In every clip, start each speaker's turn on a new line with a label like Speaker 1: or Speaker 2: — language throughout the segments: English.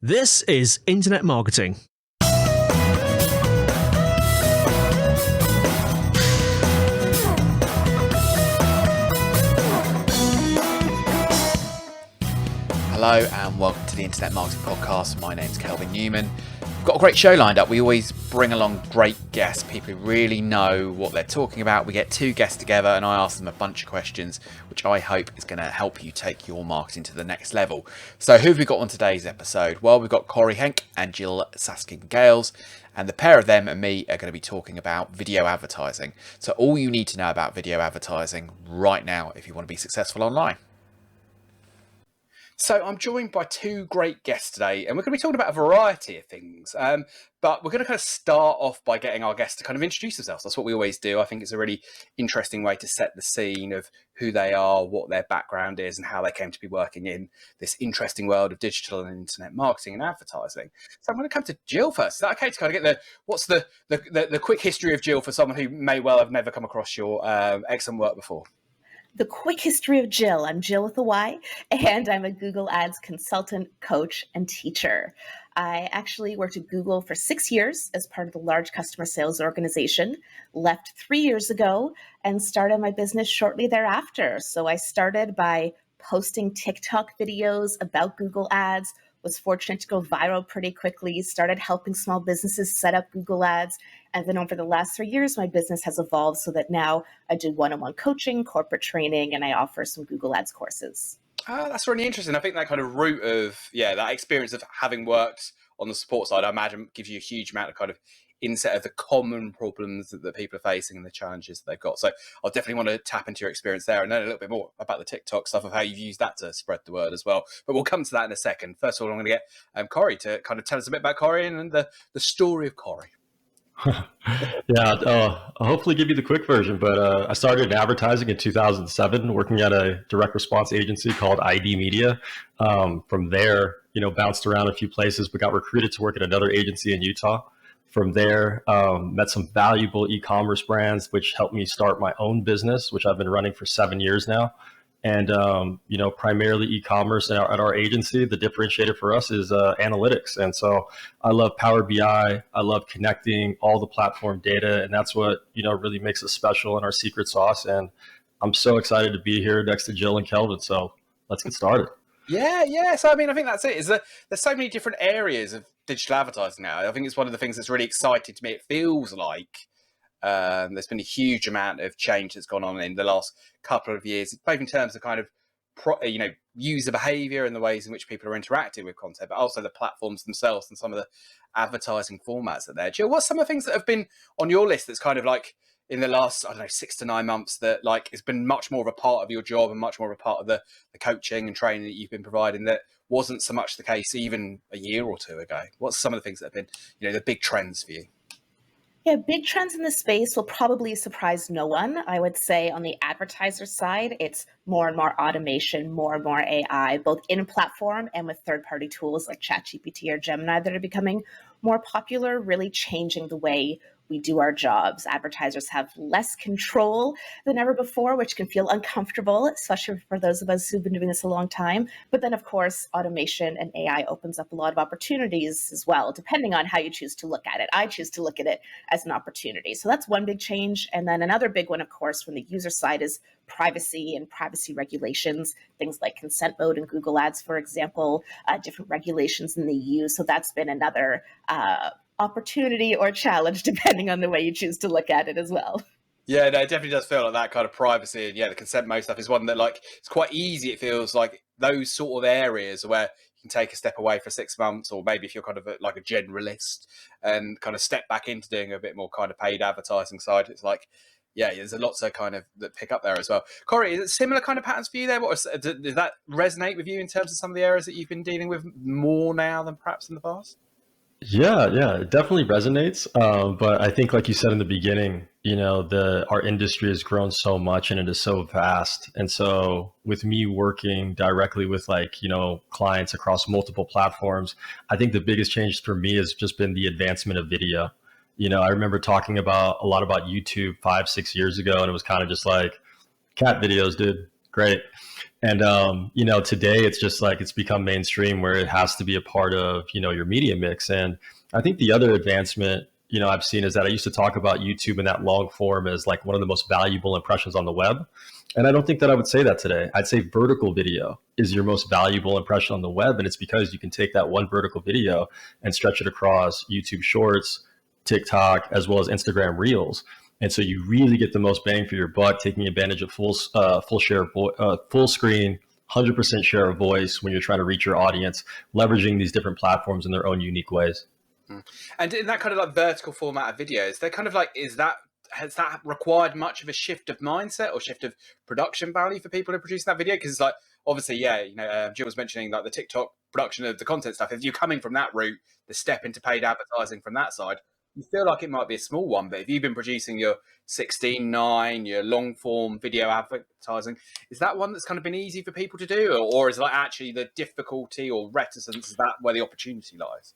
Speaker 1: This is Internet Marketing.
Speaker 2: Hello and welcome to the Internet Marketing Podcast. My name's Kelvin Newman. We've got a great show lined up. We always bring along great guests, people who really know what they're talking about. We get two guests together and I ask them a bunch of questions, which I hope is going to help you take your marketing to the next level. So who have we got on today's episode? Well, we've got Cory, Henke and Jyll Saskin Gales, and the pair of them and me are going to be talking about video advertising. So all you need to know about video advertising right now if you want to be successful online. So I'm joined by two great guests today, and we're going to be talking about a variety of things. But we're going to kind of start off by getting our guests to kind of introduce themselves. That's what we always do. I think it's a really interesting way to set the scene of who they are, what their background is, and how they came to be working in this interesting world of digital and internet marketing and advertising. So I'm going to come to Jyll first. Is that okay to kind of get what's the quick history of Jyll for someone who may well have never come across your excellent work before?
Speaker 3: The quick history of Jyll. I'm Jyll with a Y, and I'm a Google Ads consultant, coach, and teacher. I actually worked at Google for 6 years as part of the large customer sales organization, left 3 years ago, and started my business shortly thereafter. So I started by posting TikTok videos about Google Ads, was fortunate to go viral pretty quickly, started helping small businesses set up Google Ads. And then over the last 3 years, my business has evolved so that now I do one-on-one coaching, corporate training, and I offer some Google Ads courses.
Speaker 2: That's really interesting. I think that kind of route of, that experience of having worked on the support side, I imagine gives you a huge amount of kind of insight of the common problems that people are facing and the challenges that they've got. So I'll definitely want to tap into your experience there and learn a little bit more about the TikTok stuff of how you've used that to spread the word as well. But we'll come to that in a second. First of all, I'm going to get Cory to kind of tell us a bit about Cory and the story of Cory.
Speaker 4: I'll hopefully give you the quick version, but I started in advertising in 2007, working at a direct response agency called ID Media. From there, bounced around a few places, but got recruited to work at another agency in Utah. From there, met some valuable e-commerce brands, which helped me start my own business, which I've been running for 7 years now. And, primarily e-commerce at our agency, the differentiator for us is analytics. And so I love Power BI. I love connecting all the platform data. And that's what, really makes us special in our secret sauce. And I'm so excited to be here next to Jyll and Kelvin. So let's get started.
Speaker 2: Yeah. So, I think that's it. There's so many different areas of digital advertising now. I think it's one of the things that's really exciting to me. It feels like there's been a huge amount of change that's gone on in the last couple of years, both in terms of kind of user behavior and the ways in which people are interacting with content, but also the platforms themselves and some of the advertising formats that they're. Jyll, what's some of the things that have been on your list that's kind of like in the last, 6 to 9 months that like it's been much more of a part of your job and much more of a part of the coaching and training that you've been providing that wasn't so much the case even a year or two ago? What's some of the things that have been, the big trends for you?
Speaker 3: Yeah, big trends in the space will probably surprise no one. I would say on the advertiser side, it's more and more automation, more and more AI, both in platform and with third-party tools like ChatGPT or Gemini that are becoming more popular, really changing the way we do our jobs. Advertisers have less control than ever before, which can feel uncomfortable, especially for those of us who've been doing this a long time. But then, of course, automation and AI opens up a lot of opportunities as well, depending on how you choose to look at it. I choose to look at it as an opportunity. So that's one big change. And then another big one, of course, from the user side is privacy and privacy regulations, things like consent mode in Google Ads, for example, different regulations in the EU. So that's been another opportunity or challenge, depending on the way you choose to look at it as well.
Speaker 2: Yeah, no, it definitely does feel like that kind of privacy and the consent mode stuff is one that like it's quite easy. It feels like those sort of areas where you can take a step away for 6 months, or maybe if you're kind of like a generalist and kind of step back into doing a bit more kind of paid advertising side. It's like, there's a lot to kind of that pick up there as well. Cory, is it similar kind of patterns for you there? Does that resonate with you in terms of some of the areas that you've been dealing with more now than perhaps in the past?
Speaker 4: Yeah, it definitely resonates. But I think, like you said in the beginning, our industry has grown so much and it is so vast. And so with me working directly with clients across multiple platforms, I think the biggest change for me has just been the advancement of video. I remember talking a lot about YouTube 5-6 years ago, and it was kind of just like cat videos, dude. Great. And, today it's just like it's become mainstream where it has to be a part of, your media mix. And I think the other advancement, I've seen is that I used to talk about YouTube and that long form as like one of the most valuable impressions on the web. And I don't think that I would say that today. I'd say vertical video is your most valuable impression on the web. And it's because you can take that one vertical video and stretch it across YouTube Shorts, TikTok, as well as Instagram Reels. And so you really get the most bang for your buck, taking advantage of full share of full screen, 100% share of voice when you're trying to reach your audience, leveraging these different platforms in their own unique ways.
Speaker 2: And in that kind of like vertical format of videos, they're kind of like, has that required much of a shift of mindset or shift of production value for people who are producing that video? Because it's like, obviously, Jyll was mentioning like the TikTok production of the content stuff. If you're coming from that route, the step into paid advertising from that side, you feel like it might be a small one. But if you've been producing your 16:9, your long form video advertising, is that one that's kind of been easy for people to do? Or is it like actually the difficulty or reticence, is that where the opportunity lies?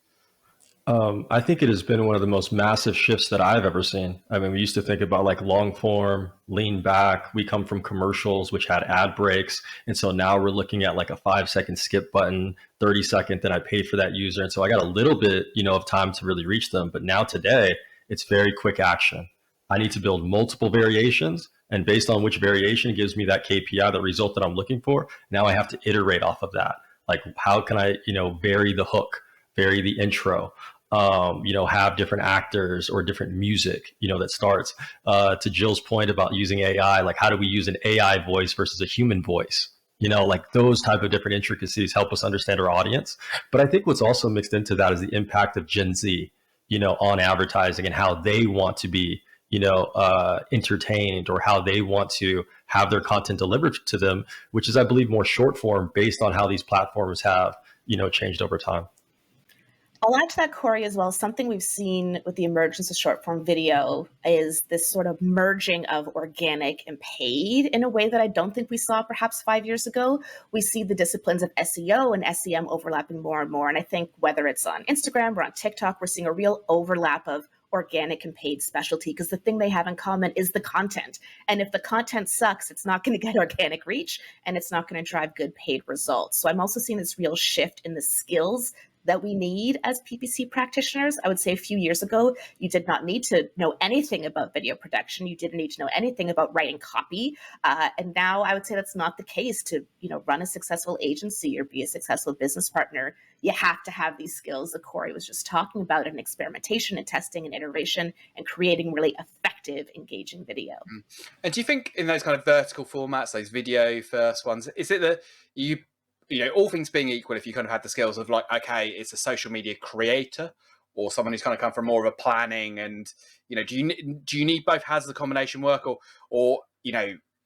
Speaker 4: I think it has been one of the most massive shifts that I've ever seen. I mean, we used to think about like long form, lean back. We come from commercials, which had ad breaks. And so now we're looking at like a 5-second skip button, 30-second, then I paid for that user. And so I got a little bit, of time to really reach them. But now today, it's very quick action. I need to build multiple variations. And based on which variation gives me that KPI, the result that I'm looking for, now I have to iterate off of that. Like, how can I, vary the hook, vary the intro, have different actors or different music, that starts. To Jill's point about using AI, like how do we use an AI voice versus a human voice? Like those type of different intricacies help us understand our audience. But I think what's also mixed into that is the impact of Gen Z, on advertising and how they want to be, entertained, or how they want to have their content delivered to them, which is, I believe, more short form based on how these platforms have, changed over time.
Speaker 3: I'll add to that, Cory, as well. Something we've seen with the emergence of short form video is this sort of merging of organic and paid in a way that I don't think we saw perhaps 5 years ago. We see the disciplines of SEO and SEM overlapping more and more. And I think whether it's on Instagram or on TikTok, we're seeing a real overlap of organic and paid specialty, because the thing they have in common is the content. And if the content sucks, it's not going to get organic reach and it's not going to drive good paid results. So I'm also seeing this real shift in the skills that we need as PPC practitioners. I would say a few years ago, you did not need to know anything about video production. You didn't need to know anything about writing copy. And now I would say that's not the case. To run a successful agency or be a successful business partner, you have to have these skills that Cory was just talking about in experimentation and testing and iteration and creating really effective, engaging video.
Speaker 2: And do you think in those kind of vertical formats, those video first ones, is it that all things being equal, if you kind of had the skills of like, okay, it's a social media creator or someone who's kind of come from more of a planning, and do you need both? Has the combination work, or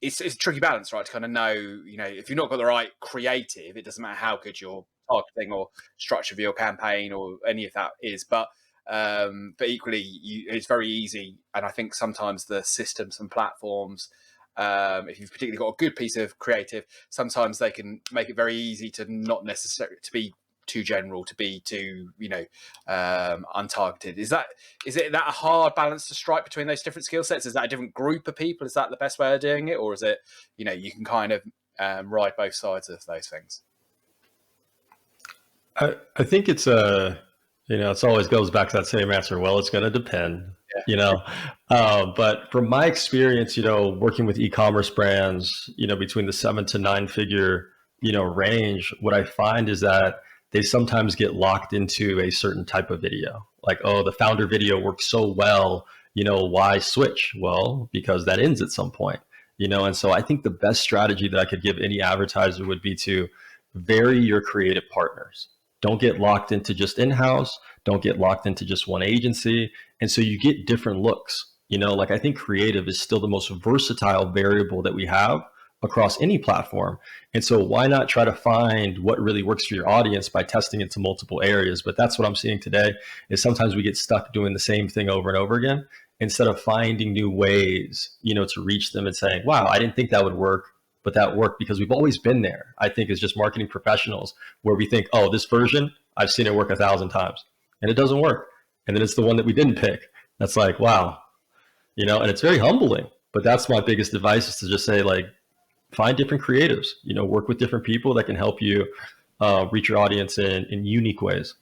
Speaker 2: it's a tricky balance, right? To kind of know, if you've not got the right creative, it doesn't matter how good your targeting or structure of your campaign or any of that is, but equally, it's very easy. And I think sometimes the systems and platforms, if you've particularly got a good piece of creative, sometimes they can make it very easy to not necessarily to be too general, to be too untargeted. Is it that a hard balance to strike between those different skill sets? Is that a different group of people? Is that the best way of doing it, or is it you can kind of ride both sides of those things?
Speaker 4: I think it's it always goes back to that same answer. Well, it's going to depend. But from my experience, working with e-commerce brands, between the 7 to 9 figure, range, what I find is that they sometimes get locked into a certain type of video. Like, oh, the founder video works so well, why switch? Well, because that ends at some point, and so I think the best strategy that I could give any advertiser would be to vary your creative partners. Don't get locked into just in-house. Don't get locked into just one agency. And so you get different looks. I think creative is still the most versatile variable that we have across any platform. And so why not try to find what really works for your audience by testing into multiple areas? But that's what I'm seeing today, is sometimes we get stuck doing the same thing over and over again, instead of finding new ways, to reach them and saying, wow, I didn't think that would work, but that worked because we've always been there. I think as just marketing professionals, where we think, oh, this version, I've seen it work 1,000 times and it doesn't work. And then it's the one that we didn't pick. That's like, wow, and it's very humbling. But that's my biggest advice, is to just say, like, find different creatives, work with different people that can help you reach your audience in unique ways.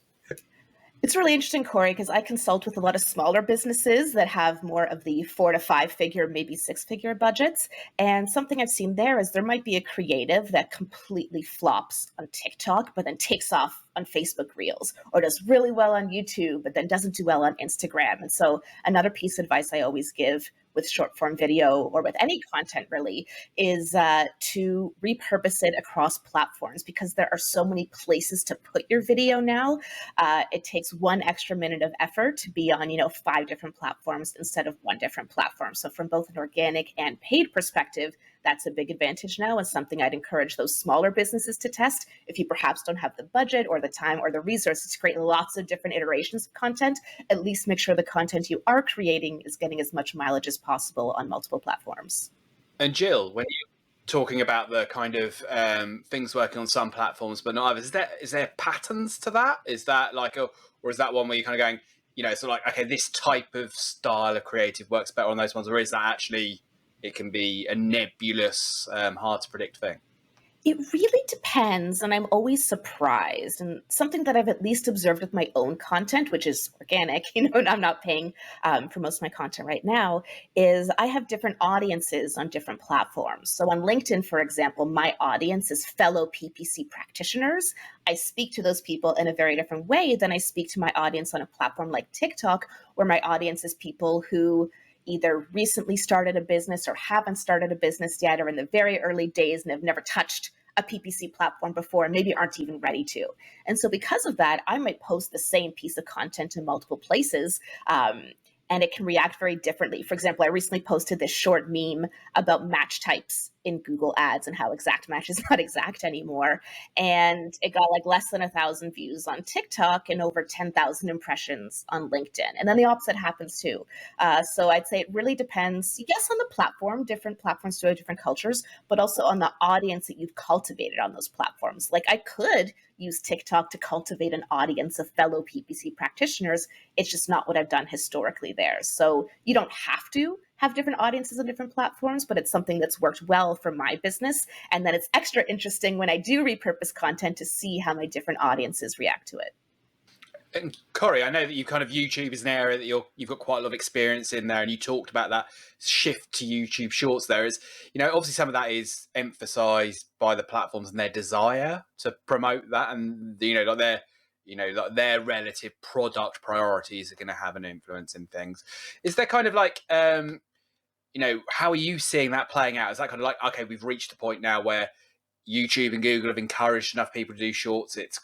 Speaker 3: It's really interesting, Cory, because I consult with a lot of smaller businesses that have more of the 4 to 5 figure, maybe 6-figure budgets. And something I've seen there is there might be a creative that completely flops on TikTok, but then takes off on Facebook Reels, or does really well on YouTube, but then doesn't do well on Instagram. And so another piece of advice I always give with short form video or with any content really is to repurpose it across platforms, because there are so many places to put your video now. It takes 1 extra minute of effort to be on 5 different platforms instead of 1 different platform. So from both an organic and paid perspective, that's a big advantage now, and something I'd encourage those smaller businesses to test if you perhaps don't have the budget or the time or the resources to create lots of different iterations of content. At least make sure the content you are creating is getting as much mileage as possible on multiple platforms.
Speaker 2: And Jyll, when you're talking about the kind of things working on some platforms but not others, is there patterns to that? Is that or is that one where you're kind of going, sort of like, okay, this type of style of creative works better on those ones, or is that actually it can be a nebulous, hard to predict thing?
Speaker 3: It really depends, and I'm always surprised. And something that I've at least observed with my own content, which is organic, and I'm not paying for most of my content right now, is I have different audiences on different platforms. So on LinkedIn, for example, my audience is fellow PPC practitioners. I speak to those people in a very different way than I speak to my audience on a platform like TikTok, where my audience is people who either recently started a business or haven't started a business yet, or in the very early days and have never touched a PPC platform before and maybe aren't even ready to. And so because of that, I might post the same piece of content in multiple places, and it can react very differently. For example, I recently posted this short meme about match types in Google Ads and how exact match is not exact anymore. And it got like less than 1,000 views on TikTok and over 10,000 impressions on LinkedIn. And then the opposite happens too. So I'd say it really depends, yes, on the platform. Different platforms do have different cultures, but also on the audience that you've cultivated on those platforms. Like I could use TikTok to cultivate an audience of fellow PPC practitioners. It's just not what I've done historically there. So you don't have to have different audiences on different platforms, but it's something that's worked well for my business. And then it's extra interesting when I do repurpose content to see how my different audiences react to it.
Speaker 2: And Cory, I know that you kind of YouTube is an area that you've got quite a lot of experience in there, and you talked about that shift to YouTube Shorts. There is, obviously some of that is emphasised by the platforms and their desire to promote that, and like their relative product priorities are going to have an influence in things. Is there kind of like, how are you seeing that playing out? Is that kind of like, okay, we've reached a point now where YouTube and Google have encouraged enough people to do shorts, it's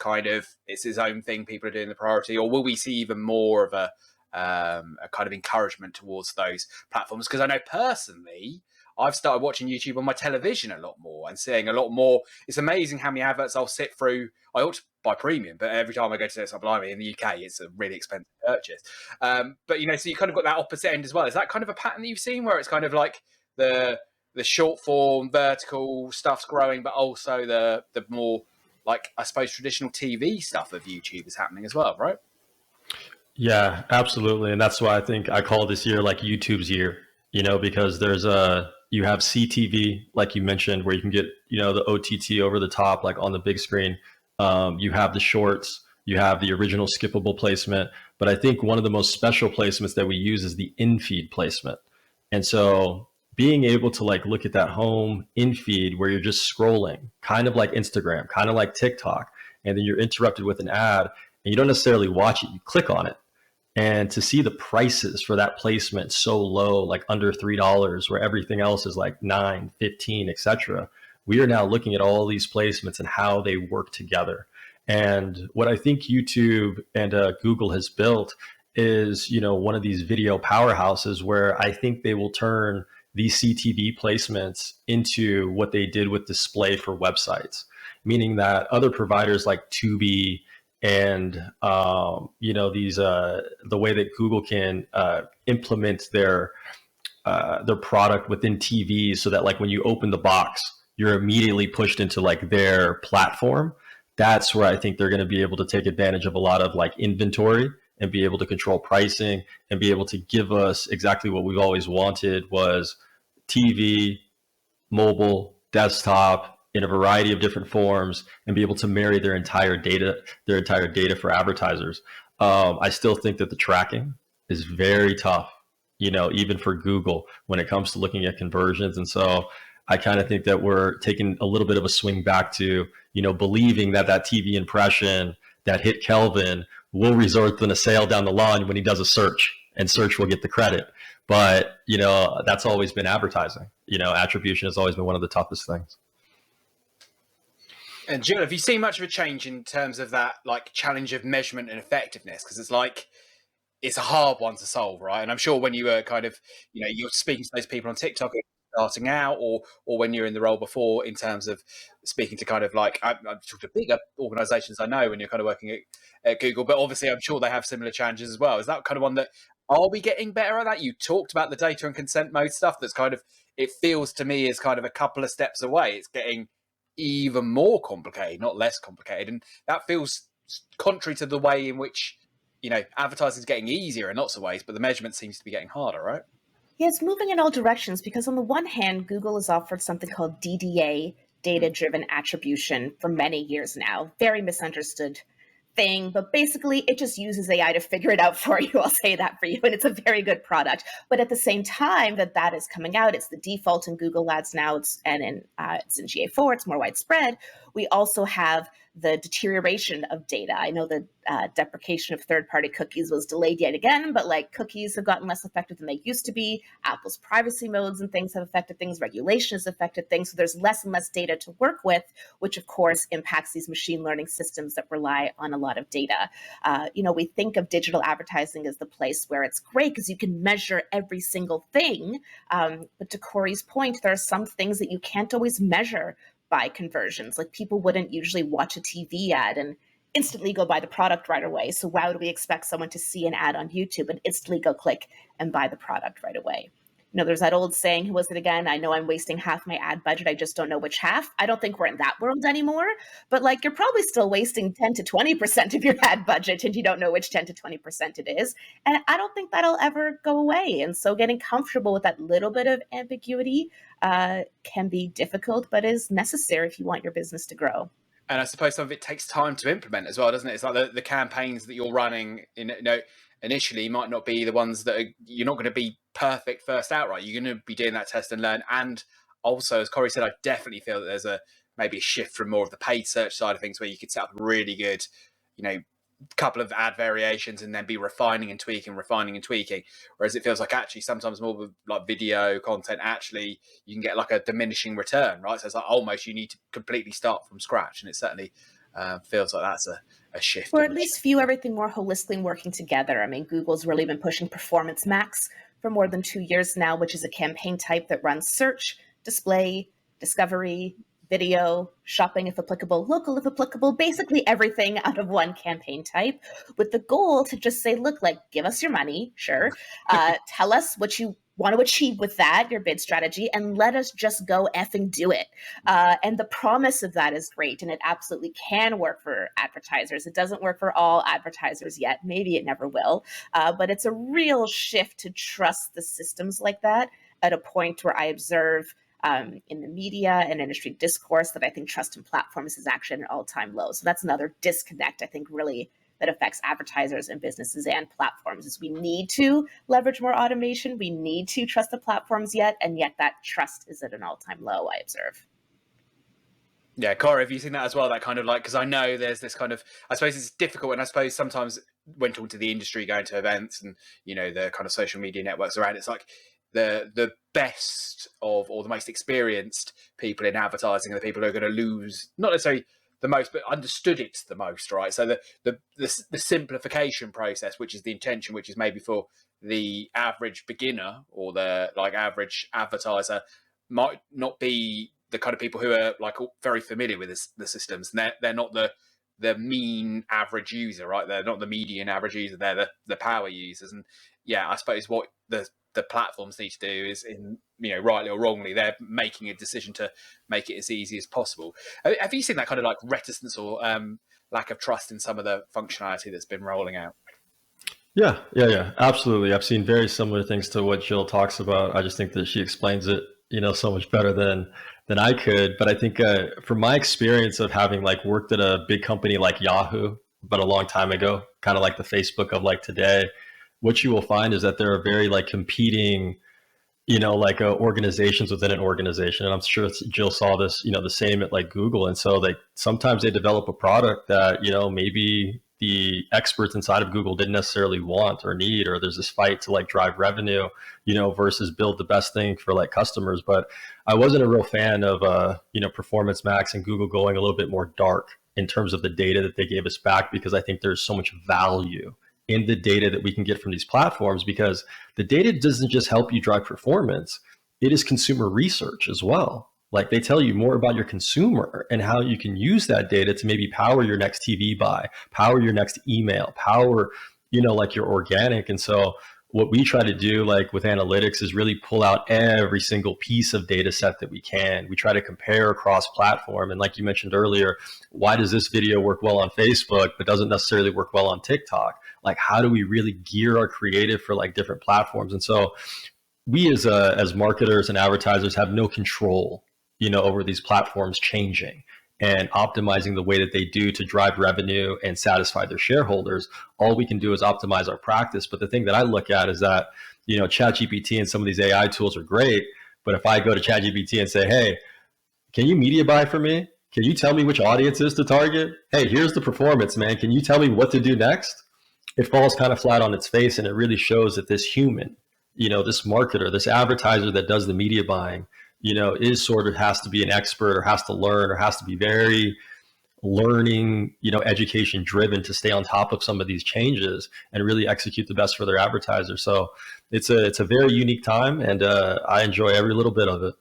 Speaker 2: its own thing, people are doing the priority, or will we see even more of a kind of encouragement towards those platforms? Because I know personally, I've started watching YouTube on my television a lot more and seeing a lot more. It's amazing how many adverts I'll sit through. I ought to buy premium, but every time I go to this, blimey, in the UK, it's a really expensive purchase. But so you kind of got that opposite end as well. Is that kind of a pattern that you've seen where it's kind of like the short form vertical stuff's growing, but also the more like, I suppose, traditional TV stuff of YouTube is happening as well, right?
Speaker 4: Yeah, absolutely. And that's why I think I call this year like YouTube's year, because you have CTV, like you mentioned, where you can get, the OTT over the top, like on the big screen. You have the shorts, you have the original skippable placement. But I think one of the most special placements that we use is the in-feed placement. And so being able to like look at that home in feed where you're just scrolling, kind of like Instagram, kind of like TikTok, and then you're interrupted with an ad and you don't necessarily watch it, you click on it. And to see the prices for that placement so low, like under $3, where everything else is like 9, 15, etc. We are now looking at all these placements and how they work together. And what I think YouTube and Google has built is, one of these video powerhouses where I think they will turn these CTV placements into what they did with display for websites, meaning that other providers like Tubi and these the way that Google can implement their product within TVs, so that like when you open the box, you're immediately pushed into like their platform. That's where I think they're going to be able to take advantage of a lot of like inventory and be able to control pricing and be able to give us exactly what we've always wanted, was TV, mobile, desktop, in a variety of different forms, and be able to marry their entire data for advertisers. I still think that the tracking is very tough, even for Google when it comes to looking at conversions. And so I kind of think that we're taking a little bit of a swing back to, believing that TV impression that hit Kelvin will result in a sale down the line when he does a search, and search will get the credit. But, that's always been advertising. Attribution has always been one of the toughest things.
Speaker 2: And Jyll, have you seen much of a change in terms of that, like, challenge of measurement and effectiveness? Because it's a hard one to solve, right? And I'm sure when you were kind of, you're speaking to those people on TikTok starting out, or when you're in the role before, in terms of speaking to kind of like, I've talked to bigger organizations I know when you're kind of working at Google, but obviously I'm sure they have similar challenges as well. Is that kind of one that, are we getting better at that? You talked about the data and consent mode stuff. That's kind of, it feels to me is kind of a couple of steps away. It's getting even more complicated, not less complicated. And that feels contrary to the way in which, advertising is getting easier in lots of ways, but the measurement seems to be getting harder, right?
Speaker 3: Yeah, it's moving in all directions, because on the one hand, Google has offered something called DDA, data-driven attribution, for many years now. Very misunderstood thing, but basically it just uses AI to figure it out for you. I'll say that for you, and it's a very good product. But at the same time that is coming out, it's the default in Google Ads now, it's in GA4, it's more widespread. We also have the deterioration of data. I know the deprecation of third-party cookies was delayed yet again, but like, cookies have gotten less effective than they used to be. Apple's privacy modes and things have affected things. Regulation has affected things. So there's less and less data to work with, which of course impacts these machine learning systems that rely on a lot of data. We think of digital advertising as the place where it's great because you can measure every single thing. But to Cory's point, there are some things that you can't always measure by conversions. Like, people wouldn't usually watch a TV ad and instantly go buy the product right away. So why would we expect someone to see an ad on YouTube and instantly go click and buy the product right away? There's that old saying, who was it again? I know I'm wasting half my ad budget, I just don't know which half. I don't think we're in that world anymore, but like, you're probably still wasting 10 to 20% of your ad budget and you don't know which 10 to 20% it is. And I don't think that'll ever go away. And so getting comfortable with that little bit of ambiguity can be difficult, but is necessary if you want your business to grow.
Speaker 2: And I suppose some of it takes time to implement as well, doesn't it? It's like the campaigns that you're running initially might not be the ones that you're not going to be perfect first out, right? You're going to be doing that test and learn. And also, as Cory said, I definitely feel that there's maybe a shift from more of the paid search side of things, where you could set up really good, couple of ad variations and then be refining and tweaking. Whereas it feels like actually sometimes more with like video content, actually you can get like a diminishing return, right? So it's like almost you need to completely start from scratch. And it certainly feels like that's a shift.
Speaker 3: Or at least view everything more holistically and working together. I mean, Google's really been pushing Performance Max for more than 2 years now, which is a campaign type that runs search, display, discovery, video, shopping if applicable, local if applicable, basically everything out of one campaign type, with the goal to just say, look, like, give us your money, sure. Tell us what you want to achieve with that, your bid strategy, and let us just go effing do it. And the promise of that is great, and it absolutely can work for advertisers. It doesn't work for all advertisers yet. Maybe it never will. But it's a real shift to trust the systems like that, at a point where I observe in the media and industry discourse that I think trust in platforms is actually at an all-time low. So that's another disconnect, I think, really, that affects advertisers and businesses and platforms, is we need to leverage more automation. We need to trust the platforms and yet that trust is at an all-time low, I observe.
Speaker 2: Yeah, Cory, have you seen that as well? That kind of like, because I know there's this kind of, I suppose it's difficult, and I suppose sometimes when talking to the industry, going to events and, the kind of social media networks around, it's like, the best of, or the most experienced people in advertising are the people who are going to lose, not necessarily the most, but understood it the most, right? So the simplification process, which is the intention, which is maybe for the average beginner or the like average advertiser, might not be the kind of people who are like very familiar with the systems. And they're not the mean average user, right? They're not the median average user. They're the power users. And yeah, I suppose what the platforms need to do is, in rightly or wrongly, they're making a decision to make it as easy as possible. Have you seen that kind of like reticence or lack of trust in some of the functionality that's been rolling out?
Speaker 4: Yeah, absolutely. I've seen very similar things to what Jyll talks about. I just think that she explains it, so much better than than I could. But I think from my experience of having like worked at a big company like Yahoo, but a long time ago, kind of like the Facebook of like today, what you will find is that there are very like competing, like organizations within an organization. And I'm sure Jyll saw this, the same at like Google. And so like sometimes they develop a product that, maybe the experts inside of Google didn't necessarily want or need, or there's this fight to like drive revenue, versus build the best thing for like customers. But I wasn't a real fan of, Performance Max and Google going a little bit more dark in terms of the data that they gave us back, because I think there's so much value in the data that we can get from these platforms, because the data doesn't just help you drive performance, it is consumer research as well. Like they tell you more about your consumer and how you can use that data to maybe power your next TV buy, power your next email, power, like your organic. And so what we try to do like with analytics is really pull out every single piece of data set that we can. We try to compare across platform. And like you mentioned earlier, why does this video work well on Facebook, but doesn't necessarily work well on TikTok? Like, how do we really gear our creative for like different platforms? And so we as marketers and advertisers have no control, over these platforms changing and optimizing the way that they do to drive revenue and satisfy their shareholders. All we can do is optimize our practice. But the thing that I look at is that, ChatGPT and some of these AI tools are great. But if I go to ChatGPT and say, hey, can you media buy for me? Can you tell me which audiences to target? Hey, here's the performance, man. Can you tell me what to do next? It falls kind of flat on its face. And it really shows that this human, this marketer, this advertiser that does the media buying, is sort of has to be an expert or has to learn or has to be very learning, education driven to stay on top of some of these changes and really execute the best for their advertisers. So it's a very unique time, and I enjoy every little bit of it.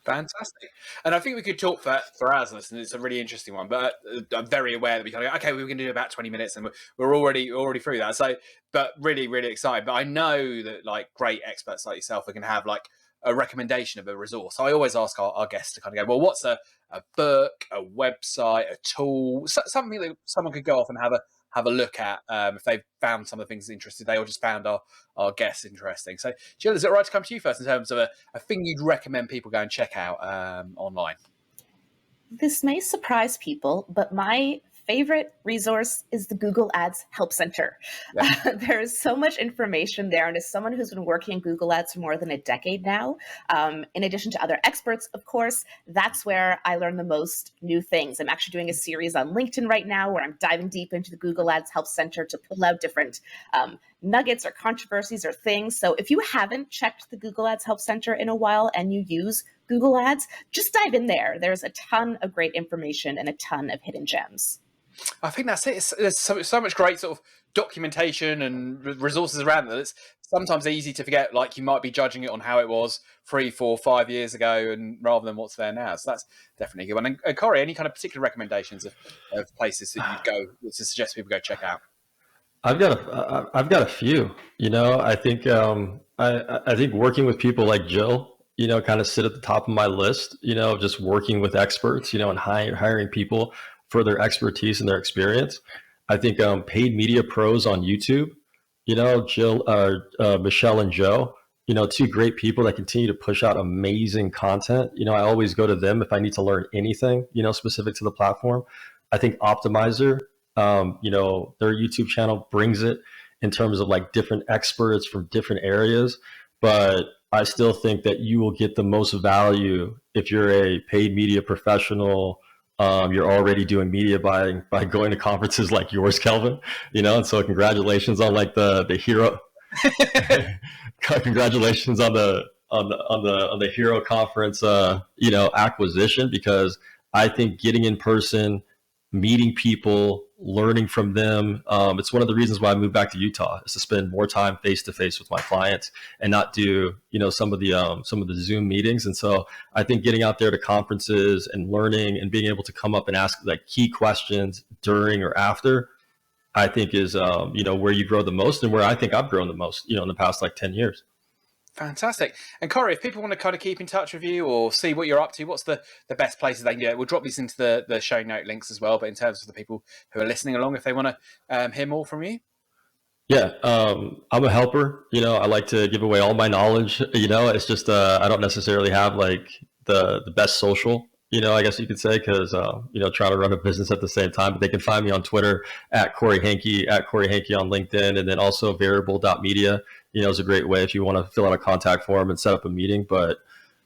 Speaker 2: Fantastic. And I think we could talk for hours on this, and it's a really interesting one, but I'm very aware that we kind of go, okay, we're going to do about 20 minutes and we're already through that. So, but really, really excited. But I know that like great experts like yourself are going to have like a recommendation of a resource. So I always ask our guests to kind of go, well, what's a book, a website, a tool, something that someone could go off and have a look at if they've found some of the things interesting they or just found our guests interesting. So Jyll, is it right to come to you first in terms of a thing you'd recommend people go and check out online?
Speaker 3: This may surprise people, but my favorite resource is the Google Ads Help Center. Yeah. There is so much information there. And as someone who's been working in Google Ads for more than a decade now, in addition to other experts, of course, that's where I learn the most new things. I'm actually doing a series on LinkedIn right now where I'm diving deep into the Google Ads Help Center to pull out different nuggets or controversies or things. So if you haven't checked the Google Ads Help Center in a while and you use Google Ads, just dive in there. There's a ton of great information and a ton of hidden gems.
Speaker 2: I think that's it. There's so much great sort of documentation and resources around that. It's sometimes easy to forget, like you might be judging it on how it was 3, 4, 5 years ago and rather than what's there now. So that's definitely a good one. And Cory, any kind of particular recommendations of places that you'd go to suggest people go check out?
Speaker 4: I've got a few, I think I think working with people like Jyll, kind of sit at the top of my list, just working with experts, and hiring people for their expertise and their experience. I think paid media pros on YouTube, Jyll, Michelle and Joe, two great people that continue to push out amazing content. I always go to them if I need to learn anything, specific to the platform. I think Optimizer, their YouTube channel brings it in terms of like different experts from different areas, but I still think that you will get the most value if you're a paid media professional. You're already doing media by going to conferences like yours, Kelvin, and so congratulations on like the hero, congratulations on the hero conference, acquisition, because I think getting in person, meeting people, learning from them. It's one of the reasons why I moved back to Utah, is to spend more time face to face with my clients and not do, some of the Zoom meetings. And so I think getting out there to conferences and learning and being able to come up and ask like key questions during or after, I think is, where you grow the most and where I think I've grown the most, in the past like 10 years.
Speaker 2: Fantastic. And Cory, if people want to kind of keep in touch with you or see what you're up to, what's the best places they can do it? We'll drop these into the show note links as well. But in terms of the people who are listening along, if they want to hear more from you.
Speaker 4: Yeah, I'm a helper. I like to give away all my knowledge. It's just I don't necessarily have like the best social, I guess you could say, because, trying to run a business at the same time. But they can find me on Twitter at Cory Henke, on LinkedIn, and then also variable.media, is a great way if you want to fill out a contact form and set up a meeting. But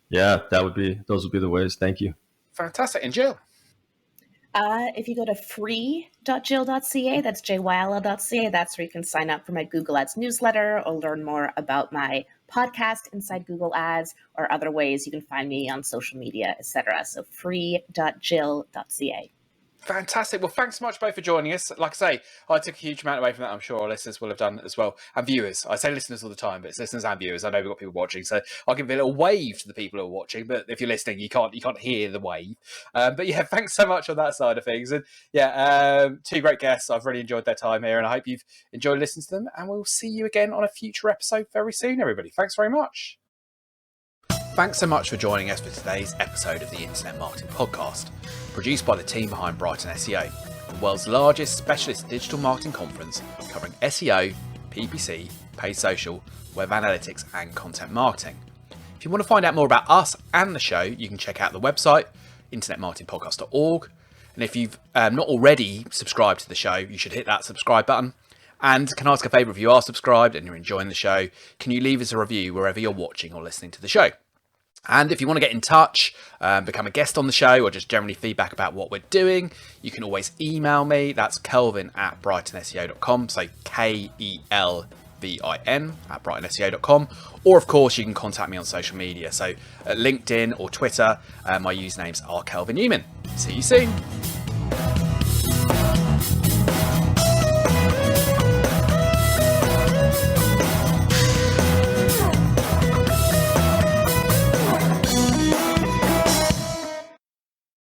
Speaker 4: yeah, those would be the ways. Thank you.
Speaker 2: Fantastic. And Jyll?
Speaker 3: If you go to free.jyll.ca, that's JYL.ca, that's where you can sign up for my Google Ads newsletter or learn more about my podcast inside Google Ads or other ways you can find me on social media, etc. So free.jyll.ca.
Speaker 2: Fantastic. Well, thanks so much both for joining us. Like I say, I took a huge amount away from that. I'm sure our listeners will have done as well. And viewers. I say listeners all the time, but it's listeners and viewers. I know we've got people watching, so I'll give a little wave to the people who are watching. But if you're listening, you can't hear the wave. But yeah, thanks so much on that side of things. And yeah, two great guests. I've really enjoyed their time here, and I hope you've enjoyed listening to them. And we'll see you again on a future episode very soon, everybody. Thanks very much. Thanks so much for joining us for today's episode of the Internet Marketing Podcast, produced by the team behind BrightonSEO, the world's largest specialist digital marketing conference covering SEO, PPC, paid social, web analytics, and content marketing. If you want to find out more about us and the show, you can check out the website, internetmarketingpodcast.org. And if you've not already subscribed to the show, you should hit that subscribe button. And can I ask a favour, if you are subscribed and you're enjoying the show, can you leave us a review wherever you're watching or listening to the show? And if you want to get in touch, become a guest on the show, or just generally feedback about what we're doing, you can always email me. That's kelvin@brightonseo.com. So KELVIN @brightonseo.com. Or, of course, you can contact me on social media. So at LinkedIn or Twitter, my usernames are Kelvin Newman. See you soon.